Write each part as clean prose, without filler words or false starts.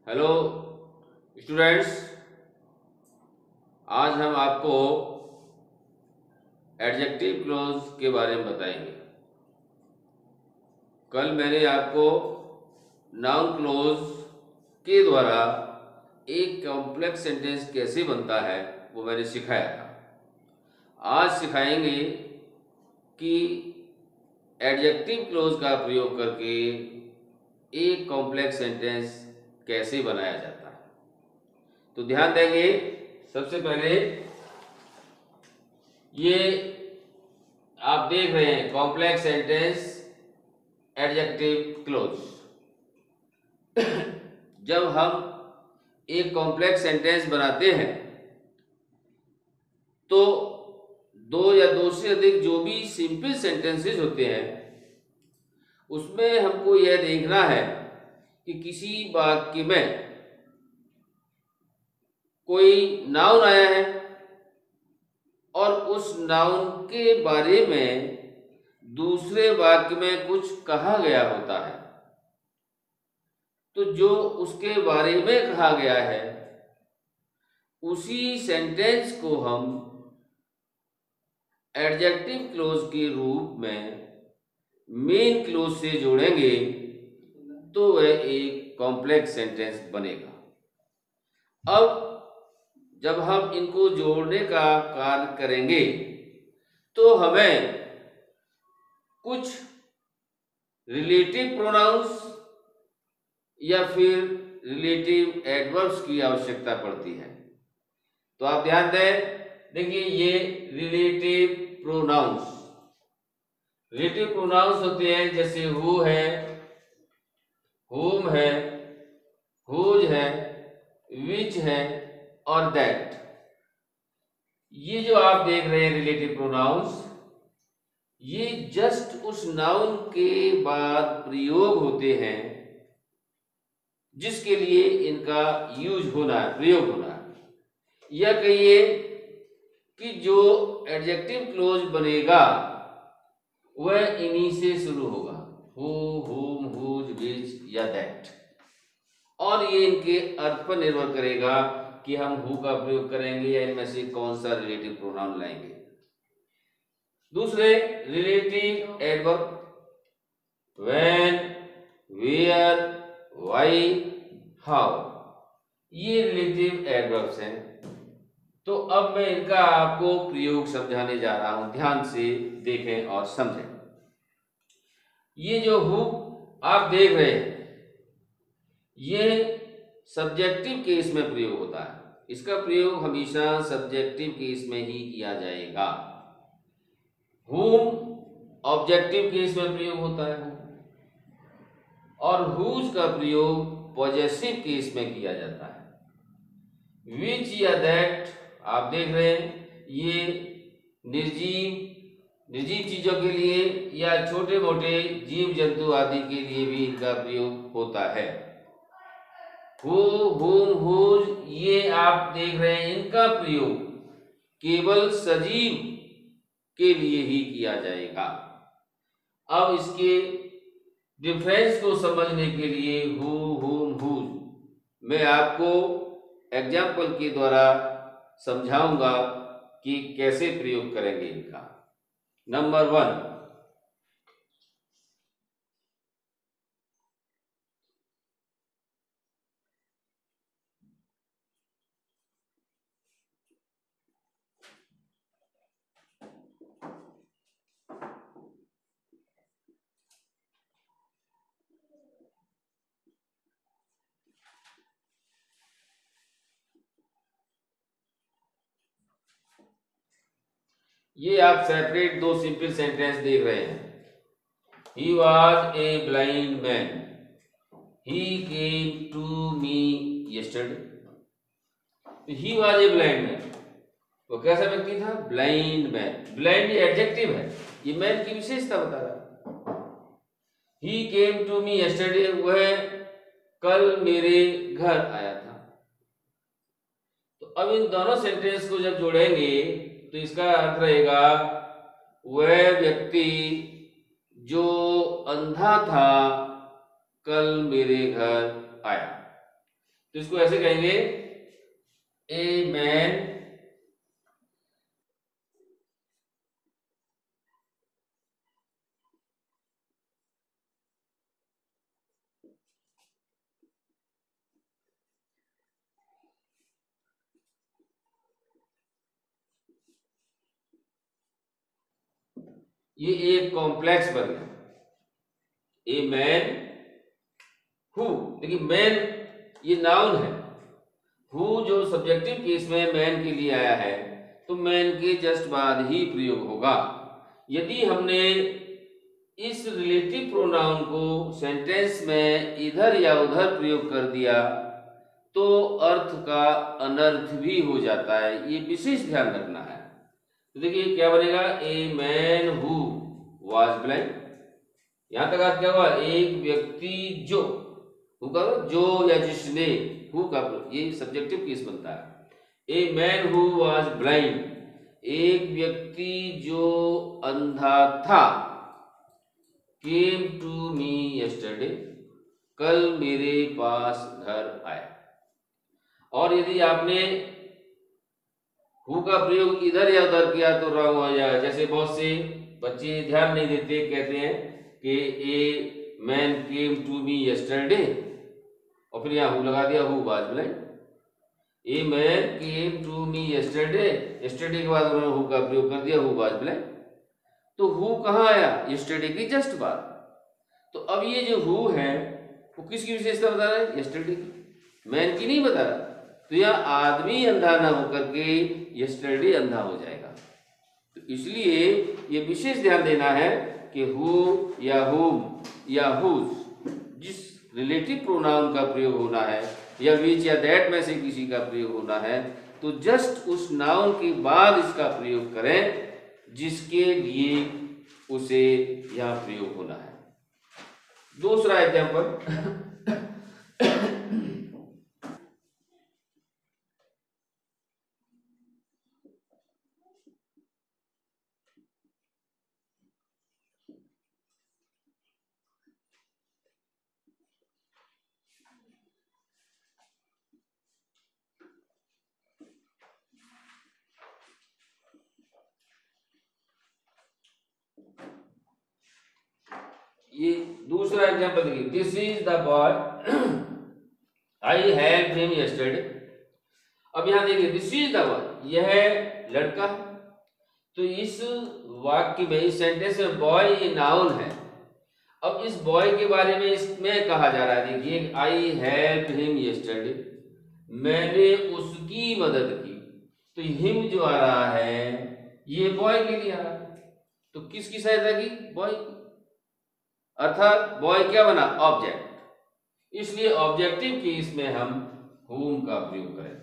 Hello students, आज हम आपको एडजेक्टिव क्लोज के बारे में बताएंगे। कल मैंने आपको नाउन क्लोज के द्वारा एक कॉम्प्लेक्स सेंटेंस कैसे बनता है वो मैंने सिखाया था। आज सिखाएंगे कि एडजेक्टिव क्लोज का प्रयोग करके एक कॉम्प्लेक्स सेंटेंस कैसे बनाया जाता है। तो ध्यान देंगे, सबसे पहले ये आप देख रहे हैं कॉम्प्लेक्स सेंटेंस एडजेक्टिव क्लोज। जब हम एक कॉम्प्लेक्स सेंटेंस बनाते हैं तो दो या दो से अधिक जो भी सिंपल सेंटेंसेस होते हैं उसमें हमको यह देखना है कि किसी वाक्य में कोई नाउन आया है और उस नाउन के बारे में दूसरे वाक्य में कुछ कहा गया होता है। तो जो उसके बारे में कहा गया है उसी सेंटेंस को हम एडजेक्टिव क्लोज के रूप में मेन क्लोज से जोड़ेंगे तो वह एक कॉम्प्लेक्स सेंटेंस बनेगा। अब जब हम इनको जोड़ने का कार्य करेंगे तो हमें कुछ रिलेटिव प्रोनाउंस या फिर रिलेटिव एडवर्ब्स की आवश्यकता पड़ती है। तो आप ध्यान दें, देखिए ये रिलेटिव प्रोनाउंस होते हैं, जैसे हु है, whom है, whose है, which है और दैट। ये जो आप देख रहे हैं रिलेटिव प्रोनाउंस, ये जस्ट उस नाउन के बाद प्रयोग होते हैं जिसके लिए इनका प्रयोग होना है। यह कहिए कि जो एडजेक्टिव क्लोज बनेगा वह इन्हीं से शुरू होगा, हु, whom, whose, which या दैट। और ये इनके अर्थ पर निर्भर करेगा कि हम हु का प्रयोग करेंगे या इनमें से कौन सा रिलेटिव प्रोनाउन लाएंगे। दूसरे relative adverb when, where, why, how, ये रिलेटिव एडवर्ब्स हैं। तो अब मैं इनका आपको प्रयोग समझाने जा रहा हूं, ध्यान से देखें और समझें। ये जो हु आप देख रहे हैं ये सब्जेक्टिव केस में प्रयोग होता है। इसका प्रयोग हमेशा सब्जेक्टिव केस में ही किया जाएगा। whom ऑब्जेक्टिव केस में प्रयोग होता है और whose का प्रयोग पॉजेसिव केस में किया जाता है। which या that आप देख रहे हैं ये निर्जीव चीजों के लिए या छोटे मोटे जीव जंतु आदि के लिए भी इनका प्रयोग होता है। who, whom, whose ये आप देख रहे हैं इनका प्रयोग केवल सजीव के लिए ही किया जाएगा। अब इसके डिफरेंस को समझने के लिए हु, whom, whose मैं आपको एग्जाम्पल के द्वारा समझाऊंगा कि कैसे प्रयोग करेंगे इनका। नंबर 1, ये आप सेपरेट दो सिंपल सेंटेंस देख रहे हैं। He was a blind man, he came to me yesterday. He was a blind man, वो कैसा व्यक्ति था? Blind man. ब्लाइंड ये एडजेक्टिव है, ये मैन की विशेषता बता रहा है। ही केम टू मी यस्टरडे, वह कल मेरे घर आया था। तो अब इन दोनों सेंटेंस को जब जोड़ेंगे तो इसका अर्थ रहेगा वह व्यक्ति जो अंधा था कल मेरे घर आया। तो इसको ऐसे कहेंगे, ए मैन ये एक कॉम्प्लेक्स बन गया, ए मैन हु। देखिए मैन ये नाउन है, हु जो सब्जेक्टिव केस में मैन के लिए आया है, तो मैन के जस्ट बाद ही प्रयोग होगा। यदि हमने इस रिलेटिव प्रोनाउन को सेंटेंस में इधर या उधर प्रयोग कर दिया तो अर्थ का अनर्थ भी हो जाता है, ये विशेष ध्यान रखना है। तो देखिए क्या बनेगा, a man who was blind. यहां तक आज क्या हुआ, एक व्यक्ति जो, हु का जो या जिसने, हु का ये सब्जेक्टिव केस बनता है। A man who was blind, एक व्यक्ति जो अंधा था, केम टू मी यस्टरडे, कल मेरे पास घर आया। और यदि आपने हु का प्रयोग इधर या उधर किया तो रॉन्ग हो जाएगा। जैसे बहुत से बच्चे ध्यान नहीं देते, कहते हैं कि a man came to me yesterday और फिर यहाँ हु लगा दिया, who was blind. A man came to me yesterday, yesterday के बाद उन्होंने हु का प्रयोग कर दिया, हु वाज ब्लाइंड। तो हु कहाँ आया, यस्टरडे की जस्ट बाद। तो अब ये जो हु है वो किसकी विशेषता बता रहा है, यस्टरडे की, मैन की नहीं बता रहा। तो यह आदमी अंधा ना होकर के यस्टरडे अंधा हो जाएगा। तो इसलिए ये विशेष ध्यान देना है कि हु या हुम या हुज जिस रिलेटिव प्रोनाउन का प्रयोग होना है या विच या दैट में से किसी का प्रयोग होना है, तो जस्ट उस नाउन के बाद इसका प्रयोग करें जिसके लिए उसे यहां प्रयोग होना है। दूसरा एग्जाम्पल, ये दूसरा एग्जाम्पल देखिए, this is the boy I help him yesterday. अब यहां देखिए दिस इज द बॉय, यह लड़का। तो इस वाक्य में, इस सेंटेंस में बॉय ये नाउन है। अब इस बॉय के बारे में इसमें कहा जा रहा है, देखिए आई हेल्प हिम यस्टरडे, मैंने उसकी मदद की। तो हिम जो आ रहा है ये बॉय के लिए आ रहा है, तो किसकी सहायता की, बॉय की। अर्थात बॉय क्या बना, ऑब्जेक्ट। इसलिए ऑब्जेक्टिव केस में हम whom का प्रयोग करें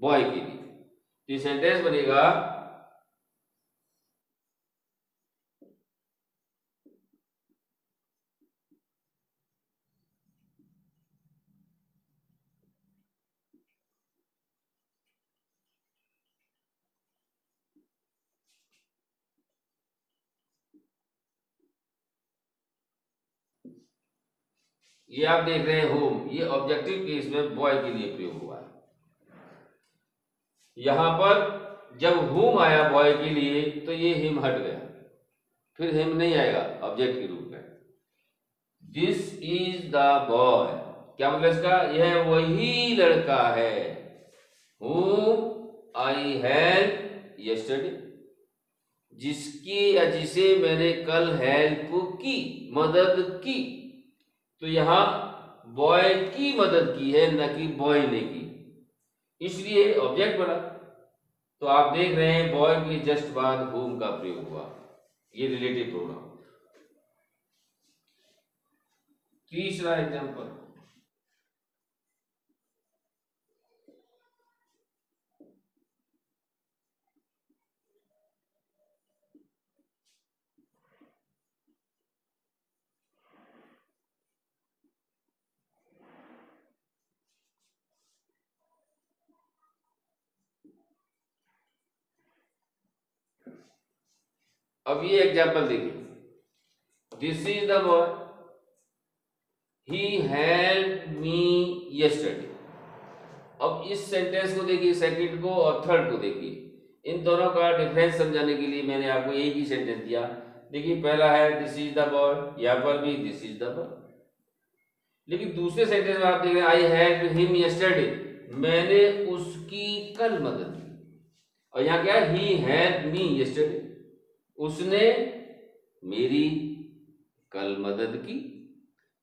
बॉय के लिए। तो सेंटेंस बनेगा, ये आप देख रहे हैं होम, ये ऑब्जेक्टिव केस में बॉय के लिए प्रयोग हुआ है। यहां पर जब होम आया बॉय के लिए तो ये हिम हट गया, फिर हिम नहीं आएगा ऑब्जेक्ट के रूप में। दिस इज द बॉय, क्या मतलब इसका, यह वही लड़का है, whom आई हेल्प यस्टरडे, जिसकी या जिसे मैंने कल हेल्प की, मदद की। तो यहां बॉय की मदद की है, न कि बॉय ने की, इसलिए ऑब्जेक्ट बना। तो आप देख रहे हैं बॉय के जस्ट बाद whom का प्रयोग हुआ, ये रिलेटिव प्रोनाउन। तीसरा एग्जांपल, अब ये एग्जांपल देखिए, this is the boy, he help me yesterday. अब इस सेंटेंस को देखिए, सेकंड को और थर्ड को देखिए, इन दोनों का डिफरेंस समझाने के लिए मैंने आपको एक ही सेंटेंस दिया। देखिए पहला है दिस इज द बॉय, यहाँ पर भी दिस इज द बॉय। लेकिन दूसरे सेंटेंस में आप देख रहे हैं आई हेल्प्ड हिम यस्टरडे, मैंने उसकी कल मदद की। और यहाँ क्या है, ही हेल्प्ड मी यस्टरडे, उसने मेरी कल मदद की।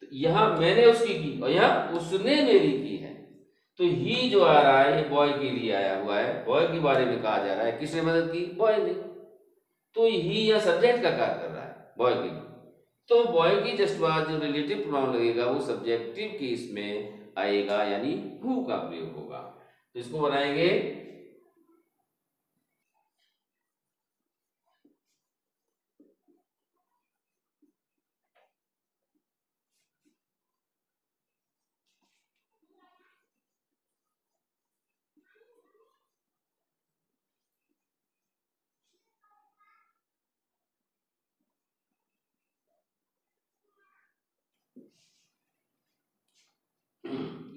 तो यहाँ मैंने उसकी की और यहाँ उसने मेरी की है। तो ही जो आ रहा है ये बॉय के लिए आया हुआ है, बॉय के बारे में कहा जा रहा है। किसने मदद की? बॉय ने। तो ही या सब्जेक्ट का कार्य कर रहा है बॉय के लिए। तो बॉय की जस्ट बाद जो रिलेटिव प्रोनाउन लगेगा वो सब्जेक्टिव केस में आएगा, यानी हु का प्रयोग होगा। तो इसको बनाएंगे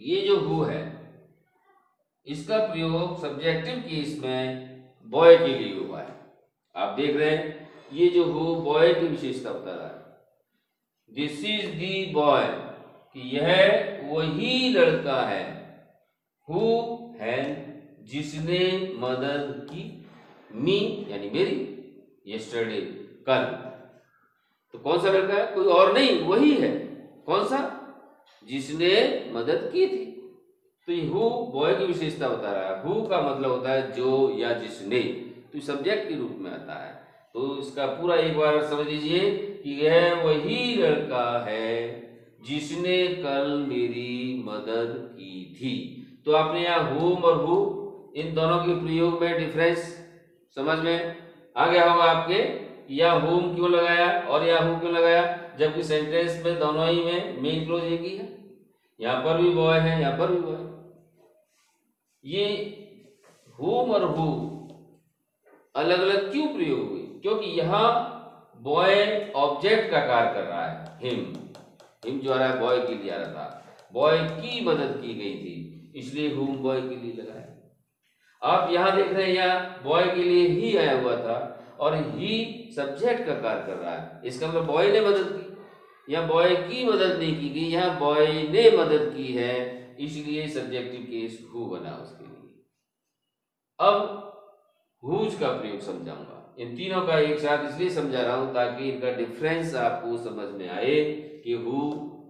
ये जो हु है इसका प्रयोग सब्जेक्टिव केस में बॉय के लिए हुआ है। आप देख रहे हैं ये जो हु बॉय की विशेषता बता रहा है। दिस इज दी बॉय, कि यह वही लड़का है। हु हेल्प, जिसने मदद की, मी यानी मेरी, यस्टरडे कल। तो कौन सा लड़का है? कोई और नहीं, वही है। कौन सा? जिसने मदद की थी। तो ये हु बॉय की विशेषता बता रहा है। हु का मतलब होता है जो या जिसने, तो सब्जेक्ट के रूप में आता है। तो इसका पूरा एक बार समझ लीजिए कि यह वही लड़का है जिसने कल मेरी मदद की थी। तो आपने यहाँ हुम और हु इन दोनों के प्रयोग में डिफरेंस समझ में आ गया होगा आपके। या हुम क्यों लगाया और या हु क्यों लगाया, जबकि सेंटेंस में दोनों ही में मेन क्लोज एक ही है। यहाँ पर भी बॉय है, यहाँ पर भी बॉय। ये हुम और हु अलग अलग क्यों प्रयोग हुए? क्योंकि यहाँ बॉय ऑब्जेक्ट का कार्य कर रहा है, हिम जो आ रहा है बॉय के लिए आ रहा था, बॉय की मदद की गई थी, इसलिए हुम बॉय के लिए लगाया। आप यहाँ देख रहे हैं यहाँ बॉय के लिए ही आया हुआ था और ही सब्जेक्ट का कार्य कर रहा है। इसका मतलब बॉय ने मदद की। यहाँ बॉय की मदद नहीं की गई, यहाँ बॉय ने मदद की है, इसलिए सब्जेक्टिव केस हु बना उसके लिए। अब हुज का प्रयोग समझाऊंगा। इन तीनों का एक साथ इसलिए समझा रहा हूं ताकि इनका डिफरेंस आपको समझ में आए कि हु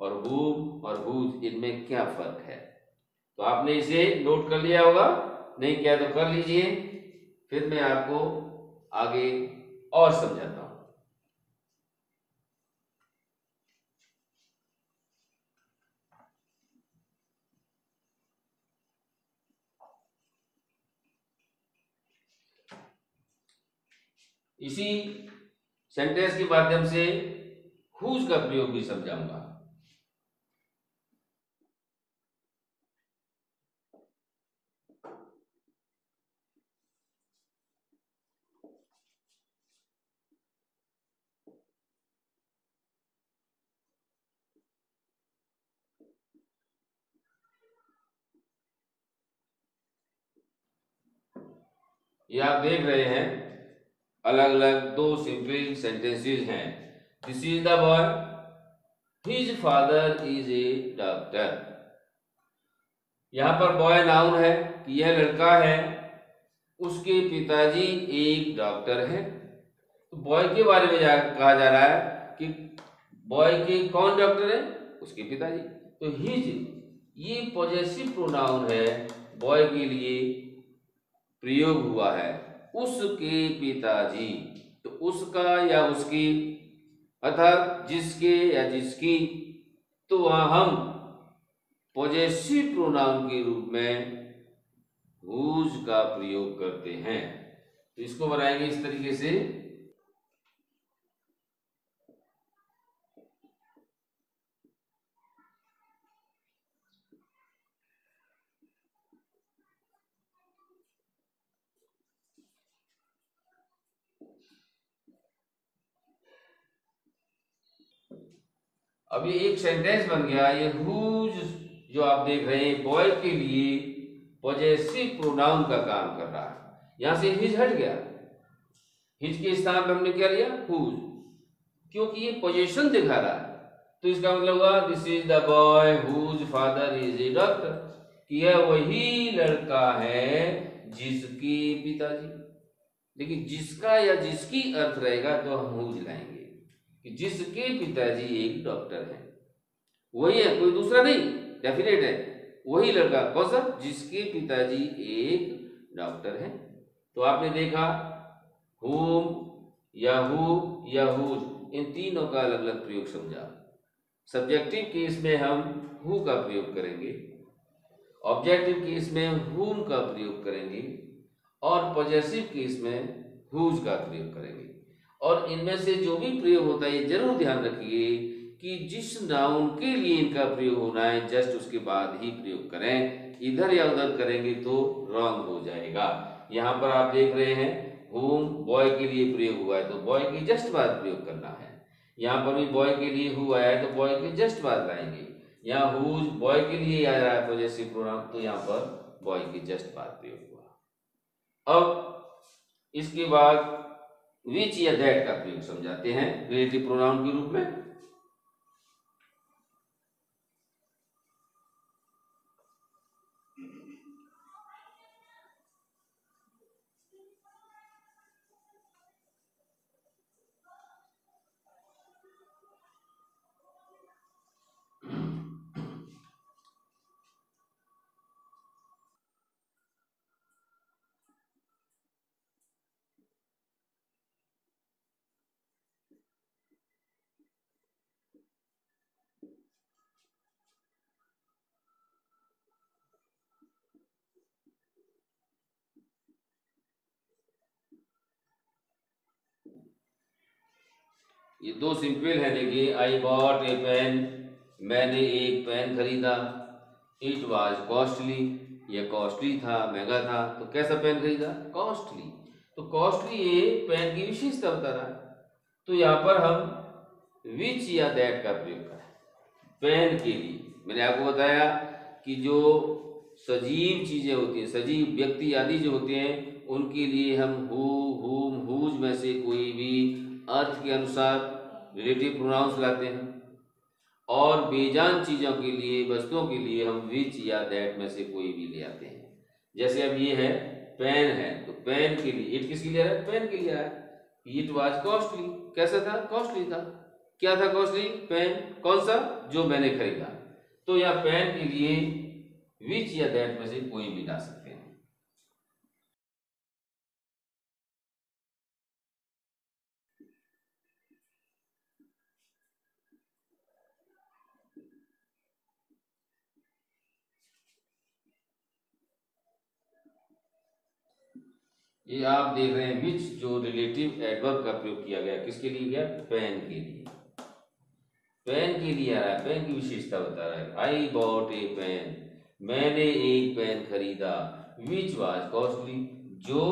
और हुम और हुज इनमें क्या फर्क है। तो आपने इसे नोट कर लिया होगा, नहीं किया तो कर लीजिए, फिर मैं आपको आगे और समझाता हूं। इसी सेंटेंस के माध्यम से हुज का प्रयोग भी समझाऊंगा। ये आप देख रहे हैं अलग अलग दो सिंपल सेंटेंसेस हैं। This is the boy, his father is a doctor. यहां पर बॉय नाउन है कि यह लड़का है, उसके पिताजी एक डॉक्टर है। तो बॉय के बारे में कहा जा रहा है कि बॉय के कौन डॉक्टर है? उसके पिताजी। तो हिज ये पॉजेसिव प्रोनाउन है, बॉय के लिए प्रयोग हुआ है। उसके पिताजी, तो उसका या उसकी अर्थात जिसके या जिसकी, तो वहां हम पॉजेसिव प्रोनाउन के रूप में हुज का प्रयोग करते हैं। तो इसको बनाएंगे इस तरीके से। अब ये एक सेंटेंस बन गया। ये हुज जो आप देख रहे हैं बॉय के लिए पॉजेसिव प्रोनाउन का काम कर रहा है। यहां से हिज हट गया, हिज के स्थान पर हमने क्या लिया, हुज, क्योंकि ये पोजीशन दिखा रहा है। तो इसका मतलब हुआ this is the boy whose father is a doctor, कि यह वही लड़का है जिसके पिताजी, देखिए जिसका या जिसकी अर्थ रहेगा तो हम हुज लाएंगे कि जिसके पिताजी एक डॉक्टर है, वही है, कोई दूसरा नहीं, डेफिनेट है, वही लड़का। कौन सा, जिसके पिताजी एक डॉक्टर है। तो आपने देखा हुम या हु या हुज, इन तीनों का अलग अलग प्रयोग समझा। सब्जेक्टिव केस में हम हु का प्रयोग करेंगे, ऑब्जेक्टिव केस में हुम का प्रयोग करेंगे, और पॉजेसिव केस में हुज का प्रयोग करेंगे। और इनमें से जो भी प्रयोग होता है ये जरूर ध्यान रखिए कि जिस नाउन के लिए इनका प्रयोग होना है जस्ट उसके बाद ही प्रयोग करें, इधर या उधर करेंगे तो रॉन्ग हो जाएगा। यहाँ पर आप देख रहे हैं होम बॉय के लिए प्रयोग हुआ है तो बॉय के जस्ट बाद प्रयोग करना है। यहाँ पर भी बॉय के लिए हु आया है तो बॉय के जस्ट बाद लाएंगे। यहाँ हुज बॉय के लिए आ रहा है पॉजेसिव प्रोनाउन, तो यहाँ पर बॉय के जस्ट बाद प्रयोग हुआ। अब इसके बाद विच या दैट का प्रयोग समझाते हैं रिलेटिव प्रोनाउन के रूप में। ये दो सिंपल है, देखिए आई बॉट ए पेन, मैंने एक पेन खरीदा। इट वॉज कॉस्टली, ये कॉस्टली था, महंगा था। तो कैसा पेन खरीदा, कॉस्टली। तो कॉस्टली ये पेन की विशेषता बता रहा है। तो यहाँ पर हम विच या दैट का प्रयोग करें पेन के लिए। मैंने आपको बताया कि जो सजीव चीजें होती हैं, सजीव व्यक्ति आदि जो होते हैं, उनके लिए हम हु, हुम, हुज में से कोई भी अर्थ के अनुसार रिलेटिव प्रोनाउंस लाते हैं, और बेजान चीजों के लिए, वस्तुओं के लिए हम विच या दैट में से कोई भी ले आते हैं। जैसे अब ये है पेन है, तो पेन के लिए इट किसके लिए आ रहा है, पेन के लिए आ रहा है। इट वाज कॉस्टली, कैसा था, कॉस्टली था। क्या था कॉस्टली, पेन। कौन सा, जो मैंने खरीदा। तो यहाँ पेन के लिए विच या दैट में से कोई भी ला सकते हैं। ये आप देख रहे हैं विच जो रिलेटिव एडवर्ब का प्रयोग किया गया, किसके लिए गया, पेन के लिए। पेन के लिए आ रहा है, पेन की विशेषता बता रहा है। आई बॉट ए पेन, मैंने एक पेन खरीदा। विच वाज कॉस्टली, जो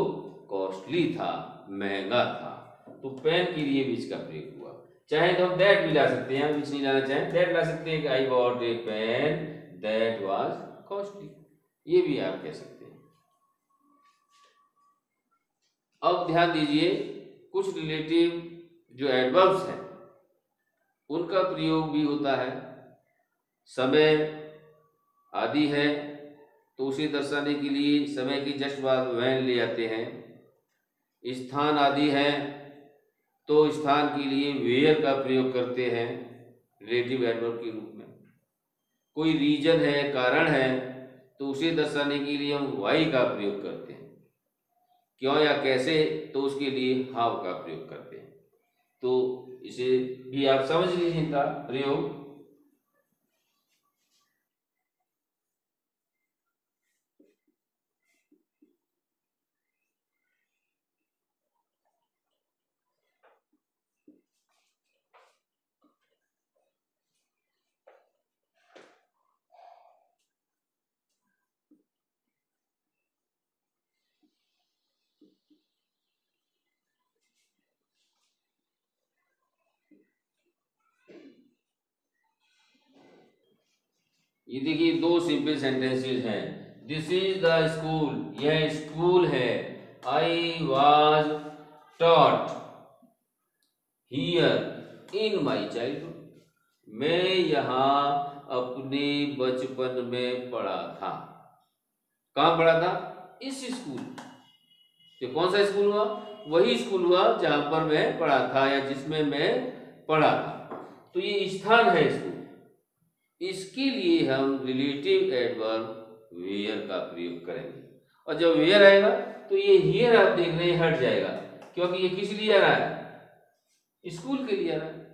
कॉस्टली था, महंगा था। तो पेन के लिए विच का प्रयोग हुआ। चाहे तो हम दैट भी ला सकते हैं, विच नहीं लाना चाहें दैट ला सकते हैं कि I bought a pen that was costly, ये भी आप कह सकते हैं। अब ध्यान दीजिए कुछ रिलेटिव जो एडवर्ब्स हैं उनका प्रयोग भी होता है। समय आदि है तो उसे दर्शाने के लिए समय की जस्ट बाद वैन ले आते हैं। स्थान आदि है तो स्थान के लिए वेयर का प्रयोग करते हैं रिलेटिव एडवर्ब के रूप में। कोई रीजन है, कारण है, तो उसे दर्शाने के लिए हम वाई का प्रयोग करते हैं। क्यों या कैसे, तो उसके लिए हाउ का प्रयोग करते हैं। तो इसे भी आप समझ लीजिए इनका प्रयोग। ये देखिए दो सिंपल सेंटेंसेस हैं। दिस इज द स्कूल, यह स्कूल है। आई was taught here in my childhood, मैं यहाँ अपने बचपन में पढ़ा था। कहाँ पढ़ा था? इस स्कूल। तो कौन सा स्कूल हुआ? वही स्कूल हुआ जहां पर मैं पढ़ा था या जिसमें मैं पढ़ा था। तो ये स्थान है स्कूल। इसके लिए हम रिलेटिव एडवर्ब वेयर का प्रयोग करेंगे। और जब वेयर आएगा तो ये हियर आप देख रहे हैं हट जाएगा, क्योंकि ये किस लिए आ रहा है? स्कूल के लिए आ रहा है।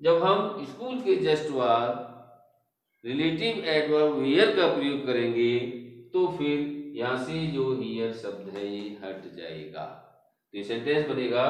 जब हम स्कूल के जस्ट बाद रिलेटिव एडवर्ब वेयर का प्रयोग करेंगे तो फिर यहां से जो हियर शब्द है ये हट जाएगा। तो ये सेंटेंस बनेगा,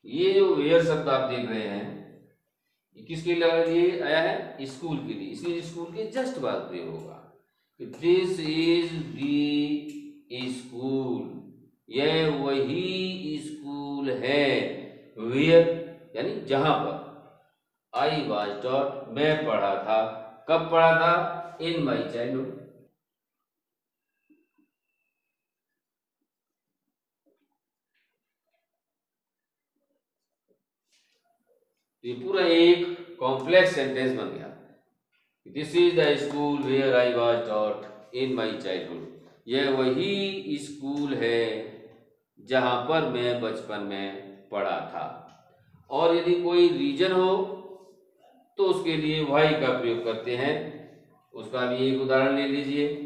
ये जो वेयर शब्द आप देख रहे हैं ये किसके लिए आया है? स्कूल के लिए। इसलिए स्कूल के जस्ट बाद प्रयोग होगा। दिस इज दी स्कूल, यह वही स्कूल है। वेयर यानी जहां पर। आई वॉज टॉट, मैं पढ़ा था। कब पढ़ा था? In my childhood. ये पूरा एक कॉम्प्लेक्स सेंटेंस बन गया। This is the school where I was taught in my childhood, यह वही स्कूल है जहां पर मैं बचपन में पढ़ा था। और यदि कोई रीजन हो तो उसके लिए वाई का प्रयोग करते हैं। उसका भी एक उदाहरण ले लीजिए।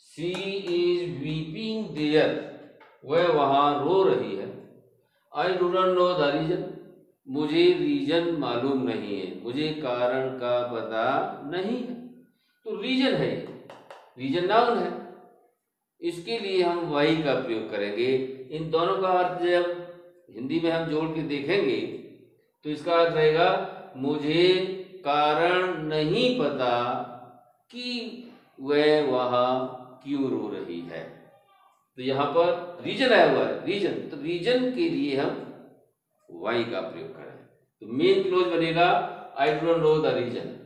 शी इज वीपिंग देयर, वह वहां रो रही है। I do not know the reason, मुझे रीजन मालूम नहीं है, मुझे कारण का पता नहीं है। तो रीजन है, रीजन नाउन है। इसके लिए हम वाई का प्रयोग करेंगे। इन दोनों का अर्थ जब हिंदी में हम जोड़ के देखेंगे तो इसका अर्थ रहेगा, मुझे कारण नहीं पता कि वह वहां क्यों रो रही है। तो यहां पर रीजन आया हुआ है, रीजन। तो रीजन के लिए हम वाई का प्रयोग करें तो मेन क्लोज बनेगा, I don't know the reason.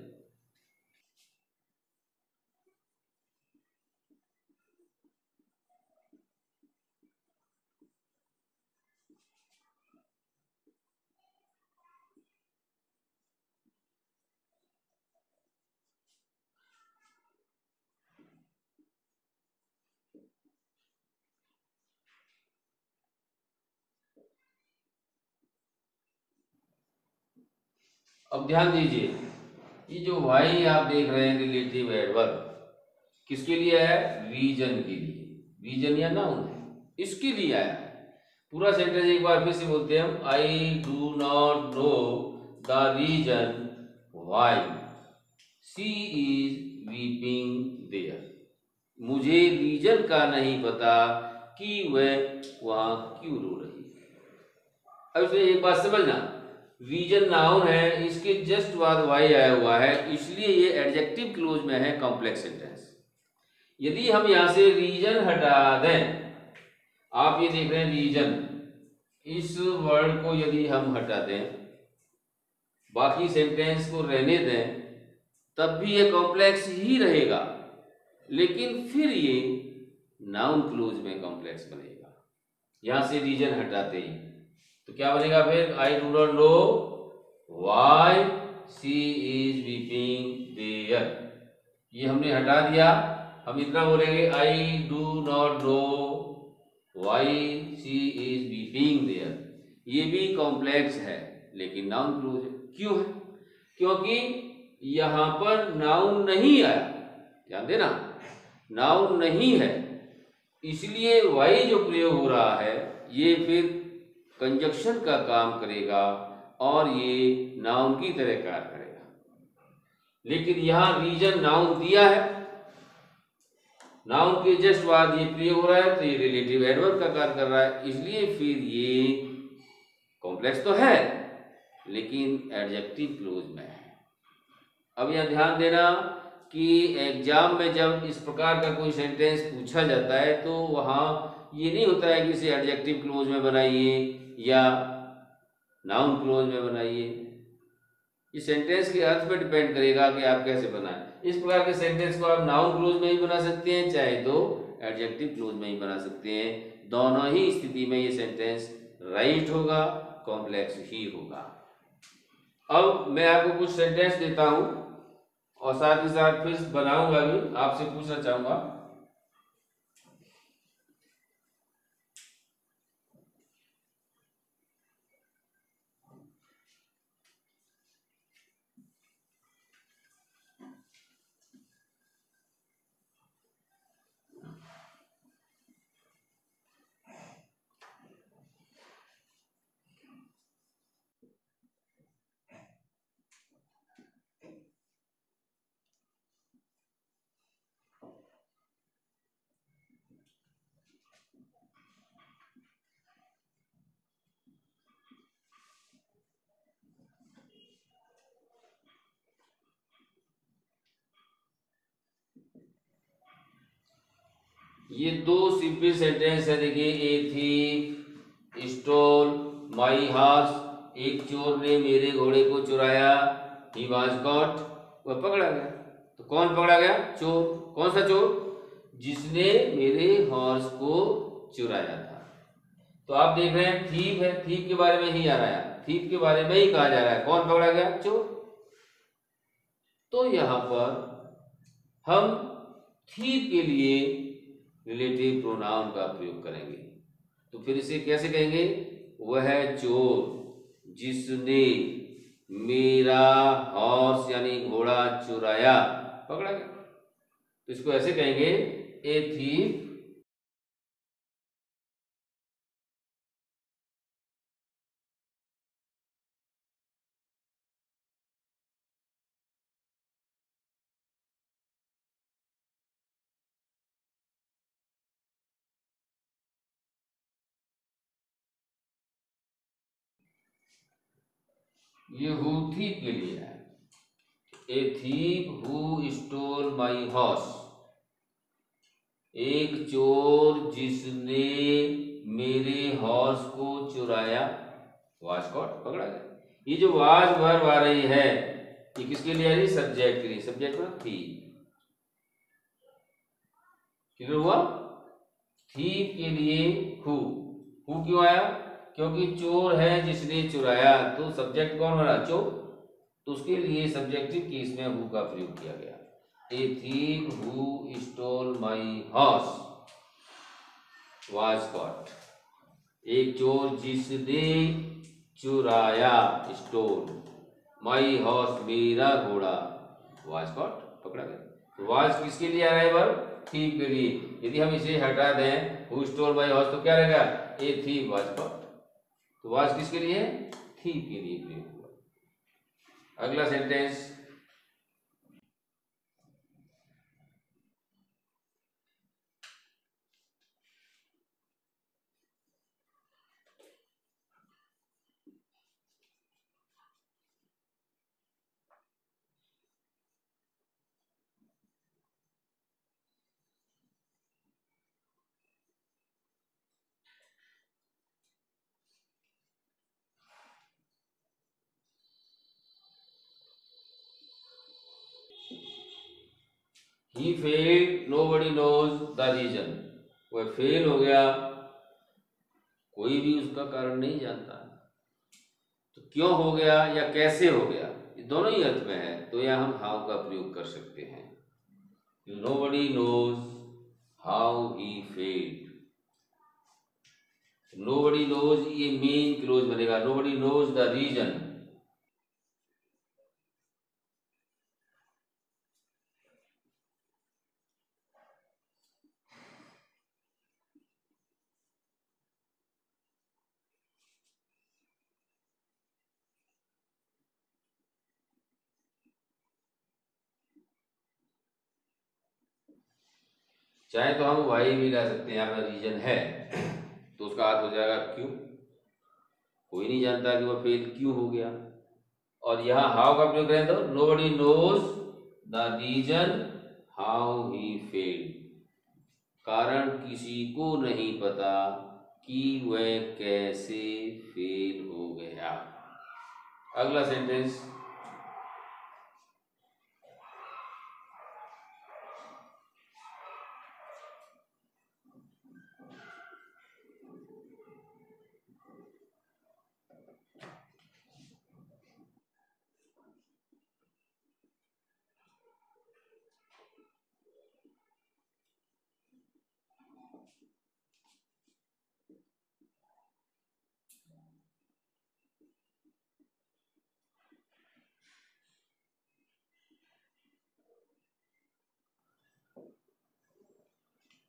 अब ध्यान दीजिए, ये जो वाई आप देख रहे हैं रिलेटिव एडवर्ब किसके लिए है? रीजन के लिए। रीजन या नाउन है, इसके लिए आया है। पूरा सेंटेंस एक बार फिर से बोलते हैं हम, I do not know the reason why she is weeping there, मुझे रीजन का नहीं पता कि वह वहां क्यों रो रही है। अब इसमें एक बात समझना, रीजन नाउन है, इसके जस्ट बाद वाई आया हुआ है, इसलिए ये एडजेक्टिव क्लोज में है, कॉम्प्लेक्स सेंटेंस। यदि हम यहां से रीजन हटा दें, आप ये देख रहे हैं रीजन, इस वर्ड को यदि हम हटा दें, बाकी सेंटेंस को रहने दें, तब भी ये कॉम्प्लेक्स ही रहेगा, लेकिन फिर ये नाउन क्लोज में कॉम्प्लेक्स बनेगा। यहां से रीजन हटाते ही तो क्या बनेगा फिर? I do not know why she is weeping there. ये हमने हटा दिया, हम इतना बोलेंगे I do not know why she is weeping there. ये भी कॉम्प्लेक्स है लेकिन नाउन क्लोज है। क्यों है? क्योंकि यहां पर नाउन नहीं आया, ध्यान देना, नाउन नहीं है, इसलिए वाई जो प्रयोग हो रहा है ये फिर कंजक्शन का काम करेगा और ये नाउन की तरह कार्य करेगा। लेकिन यहां रीजन नाउन दिया है, नाउन के जस्ट बाद ये प्रयोग हो रहा है तो ये रिलेटिव एडवर्ब का कार्य कर रहा है, इसलिए फिर ये कॉम्प्लेक्स तो है लेकिन एडजेक्टिव क्लोज में है। अब यह ध्यान देना कि एग्जाम में जब इस प्रकार का कोई सेंटेंस पूछा जाता है तो वहाँ ये नहीं होता है कि इसे एडजेक्टिव क्लोज में बनाइए या नाउन क्लोज में बनाइए। इस सेंटेंस के अर्थ पे डिपेंड करेगा कि आप कैसे बनाएं। इस प्रकार के सेंटेंस को आप नाउन क्लोज में ही बना सकते हैं, चाहे तो एडजेक्टिव क्लोज में ही बना सकते हैं। दोनों ही स्थिति में ये सेंटेंस राइट होगा, कॉम्प्लेक्स ही होगा। अब मैं आपको कुछ सेंटेंस देता हूं और साथ ही साथ फिर बनाऊंगा भी, आपसे पूछना चाहूंगा। ये दो सिंपल सेंटेंस है, देखिए, a thief stole my horse. एक चोर ने मेरे घोड़े को चुराया, ही वाज कॉट, वह पकड़ा गया। तो कौन पकड़ा गया? चोर। कौन सा चोर? जिसने मेरे हॉर्स को चुराया था। तो आप देख रहे हैं थीफ है, थीफ के बारे में ही आ रहा है, थीफ के बारे में ही कहा जा रहा है। कौन पकड़ा गया? चोर। तो यहां पर हम थीफ के लिए रिलेटिव प्रोनाउन का प्रयोग करेंगे। तो फिर इसे कैसे कहेंगे? वह चोर जिसने मेरा हॉर्स यानी घोड़ा चुराया, पकड़ा गया। तो इसको ऐसे कहेंगे, ए थीफ ये हु थीफ के लिए है। A thief who stole my horse, एक चोर जिसने मेरे हॉर्स को चुराया, वाज कॉट, पकड़ा गया। ये जो वाज वर्ब आ रही है ये किसके लिए आ रही? सब्जेक्ट के लिए। सब्जेक्ट में थी, क्लियर हुआ? थीफ के लिए हु क्यों आया? क्योंकि चोर है जिसने चुराया, तो सब्जेक्ट कौन बना? चोर। तो उसके लिए सब्जेक्टिव केस में हु का प्रयोग किया गया। A thief who stole my horse was cot, एक चोर जिसने चुराया, स्टोल माई हॉर्स, मेरा घोड़ा, वाज कॉट, पकड़ा गया। तो वाज किसके लिए आ रहा है? वर्ब थीफ के लिए। यदि हम इसे हटा दें हु स्टोल माई हॉर्स तो क्या रहेगा? A thief was caught. तो वाज किसके लिए है? थीफ के लिए प्रयोग हुआ। अगला sentence, he failed nobody knows the reason, वह फेल हो गया, कोई भी उसका कारण नहीं जानता। तो क्यों हो गया या कैसे हो गया, ये दोनों ही अर्थ में है, तो यह हम हाउ का प्रयोग कर सकते हैं। Nobody knows how he failed. Nobody knows ये मेन क्लोज बनेगा, नोबडी नोज द रीजन। चाहे तो हम वाई भी ला सकते हैं, यहाँ पर रीजन है तो उसका अर्थ हो जाएगा क्यों। कोई नहीं जानता कि वह फेल क्यों हो गया। और यहाँ हाउ का प्रयोग करें तो nobody knows the reason how he failed. कारण किसी को नहीं पता कि वह कैसे फेल हो गया। अगला sentence,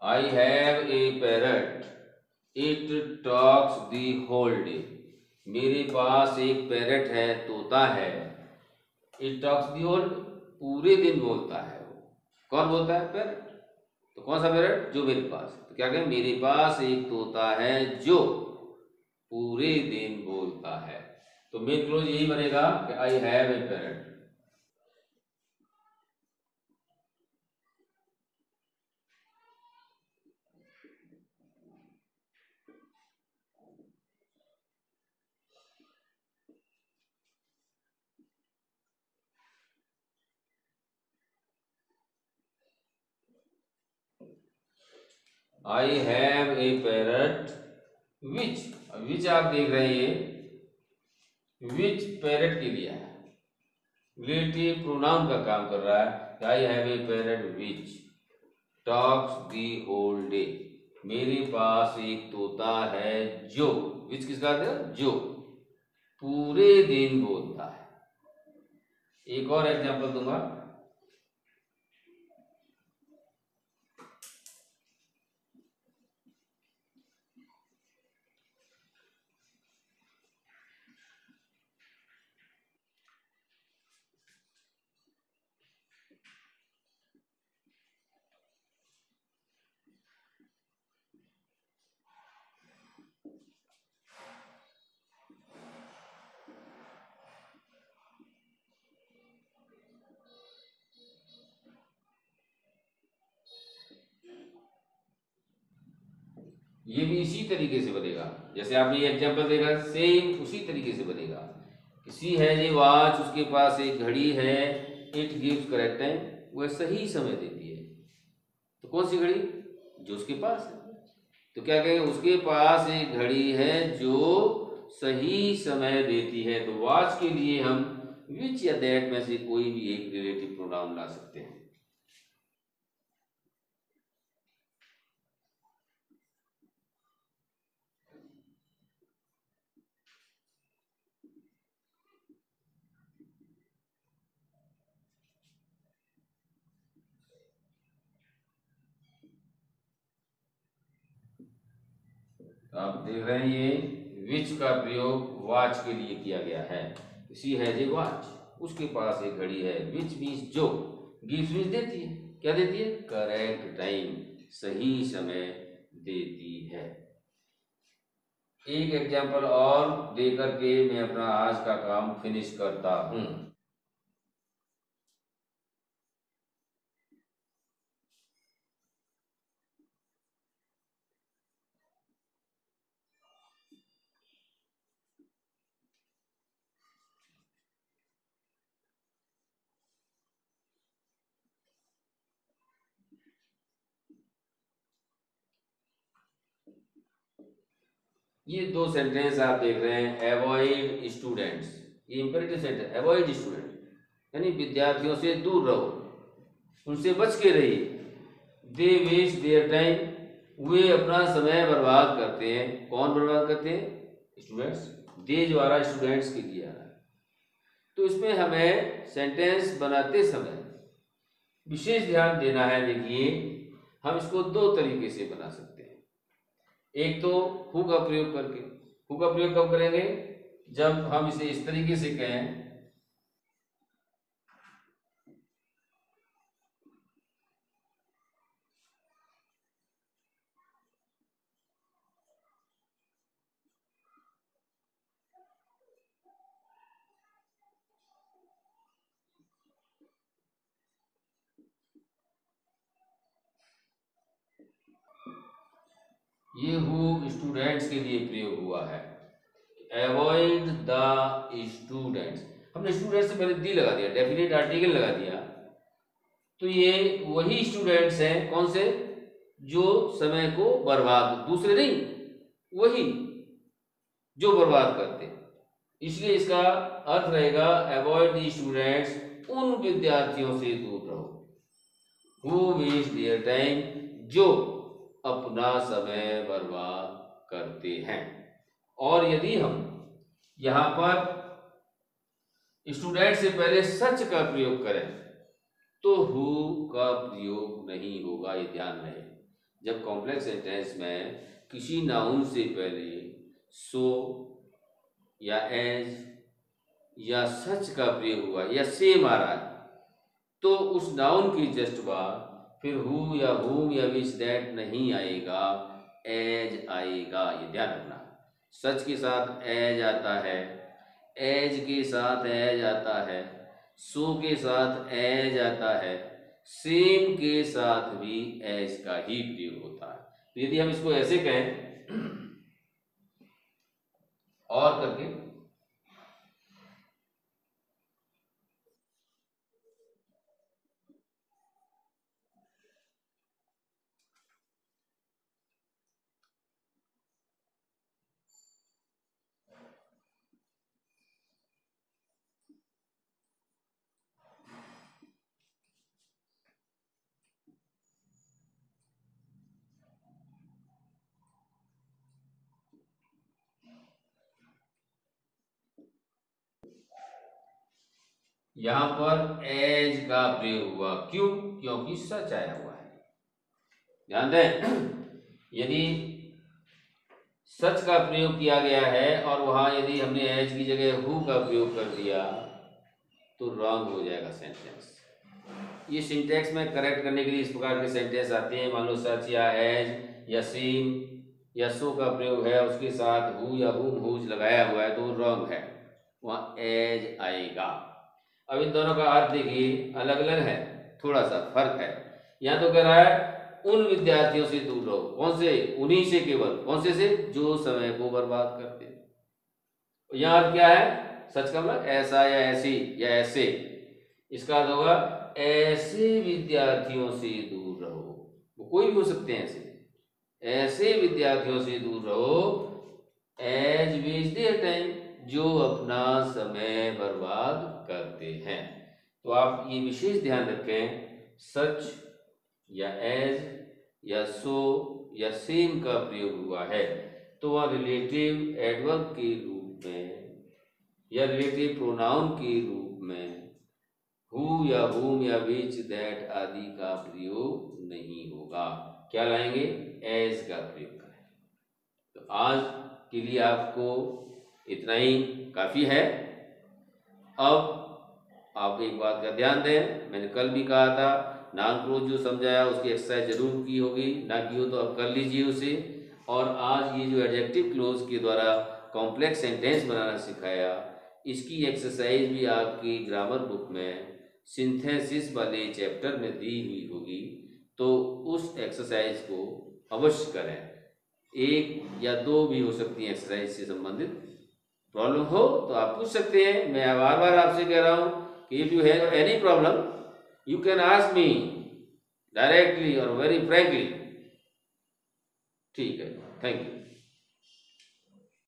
I have a parrot it talks the whole day. मेरे पास एक पैरट है, तोता है। इट टॉक्स दी होल, पूरे दिन बोलता है वो। कौन बोलता है? पैरट। तो कौन सा पैरट? जो मेरे पास है। तो क्या कहें, मेरे पास एक तोता है जो पूरे दिन बोलता है। तो मेन क्लोज यही बनेगा कि I have a parrot. I have a parrot which. Which आप देख रहे हैं, विच पैरट के लिए है, रिलेटिव प्रोनाउन का काम कर रहा है। I have a parrot which talks the whole day. मेरे पास एक तोता है जो, विच किसका अर्थ है? जो पूरे दिन बोलता है। एक और एग्जांपल दूंगा, ये भी इसी तरीके से बनेगा जैसे आपने ये एग्जांपल देखा, सेम उसी तरीके से बनेगा। सी हैज ए वॉच, उसके पास एक घड़ी है। इट गिव्स करेक्ट टाइम, वह सही समय देती है। तो कौन सी घड़ी? जो उसके पास है। तो क्या कहेंगे, उसके पास एक घड़ी है जो सही समय देती है। तो वॉच के लिए हम विच या दैट में से कोई भी एक रिलेटिव प्रोनाउन ला सकते हैं। तो आप देख रहे हैं ये विच का प्रयोग वॉच के लिए किया गया है। सी हैज ए वॉच, उसके पास एक घड़ी है। विच मीन्स जो, गिव्स मीन्स देती है। क्या देती है? करेक्ट टाइम, सही समय देती है। एक एग्जांपल और देकर के मैं अपना आज का काम फिनिश करता हूं। ये दो सेंटेंस आप देख रहे हैं, अवॉइड स्टूडेंट्स, ये इंपेरेटिव सेंटेंस, अवॉइड स्टूडेंट यानी विद्यार्थियों से दूर रहो, उनसे बच के रहिए। दे वेस्ट देयर टाइम, वे अपना समय बर्बाद करते हैं। कौन बर्बाद करते हैं? स्टूडेंट्स। दे द्वारा स्टूडेंट्स के दिया है। तो इसमें हमें सेंटेंस बनाते समय विशेष ध्यान देना है। देखिए, हम इसको दो तरीके से बना सकते हैं। एक तो हु का प्रयोग करके। हु का प्रयोग कब करेंगे? जब हम इसे इस तरीके से कहें, ये हु स्टूडेंट्स के लिए प्रयोग हुआ है। अवॉइड द स्टूडेंट्स, हमने स्टूडेंट्स से पहले दी लगा दिया, डेफिनेट आर्टिकल लगा दिया, तो ये वही स्टूडेंट्स हैं। कौन से? जो समय को बर्बाद, दूसरे नहीं, वही जो बर्बाद करते हैं। इसलिए इसका अर्थ रहेगा अवॉइड द स्टूडेंट्स, उन विद्यार्थियों से दूर रहो। हु वेस्ट देयर टाइम, जो अपना समय बर्बाद करते हैं। और यदि हम यहां पर स्टूडेंट से पहले सच का प्रयोग करें तो हु का प्रयोग नहीं होगा, ये ध्यान रहे। जब कॉम्प्लेक्स सेंटेंस में किसी नाउन से पहले सो या एज या सच का प्रयोग हुआ या सेम आ रहा है, तो उस नाउन की जस्ट बाद फिर हु या हुम या विच दैट नहीं आएगा, एज आएगा। ये ध्यान रखना। सच के साथ एज आता है, एज के साथ एज आता है, सो के साथ एज आता है, सेम के साथ भी एज का ही प्रयोग होता है। तो यदि हम इसको ऐसे कहें और करके, यहां पर एज का प्रयोग हुआ। क्यों? क्योंकि सच आया हुआ है। ध्यान दें, यदि सच का प्रयोग किया गया है और वहां यदि हमने एज की जगह हु का प्रयोग कर दिया तो रॉन्ग हो जाएगा सेंटेंस। ये सिंटेक्स में करेक्ट करने के लिए इस प्रकार के सेंटेंस आते हैं। मान लो सच या एज या सेम या सो का प्रयोग है, उसके साथ हु या हुम हुज लगाया हुआ है, तो रॉन्ग है, वहां एज आएगा। अब इन दोनों का अर्थ देखिए अलग अलग है, थोड़ा सा फर्क है। यहाँ तो कह रहा है उन विद्यार्थियों से दूर रहो। कौन से? उन्हीं से, केवल कौन से जो समय को बर्बाद करते हैं। यहाँ अर्थ क्या है? सच का मतलब ऐसा या ऐसी या ऐसे। इसका अर्थ होगा ऐसे विद्यार्थियों से दूर रहो। वो कोई भी हो सकते हैं ऐसे। ऐसे विद्यार्थियों से दूर रहो एज वेस्ट देयर टाइम, जो अपना समय बर्बाद करते हैं। तो आप ये विशेष ध्यान रखें, सच या एज या सो या सेम का प्रयोग हुआ है तो वह रिलेटिव एडवर्ब के रूप में या रिलेटिव प्रोनाउन के रूप में हु या हुम या विच दैट आदि का प्रयोग नहीं होगा। क्या लाएंगे? एज का प्रयोग करें। तो आज के लिए आपको इतना ही काफी है। अब आप एक बात का ध्यान दें, मैंने कल भी कहा था नाउन क्लोज जो समझाया उसकी एक्सरसाइज जरूर की होगी, ना की हो तो अब कर लीजिए उसे। और आज ये जो एडजेक्टिव क्लोज के द्वारा कॉम्प्लेक्स सेंटेंस बनाना सिखाया, इसकी एक्सरसाइज भी आपकी ग्रामर बुक में सिंथेसिस वाले चैप्टर में दी हुई होगी, तो उस एक्सरसाइज को अवश्य करें। एक या दो भी हो सकती है एक्सरसाइज से संबंधित। प्रॉब्लम हो तो आप पूछ सकते हैं। मैं बार बार आपसे कह रहा हूं कि if you have any problem you can ask me directly और वेरी फ्रैंकली। ठीक है, थैंक यू।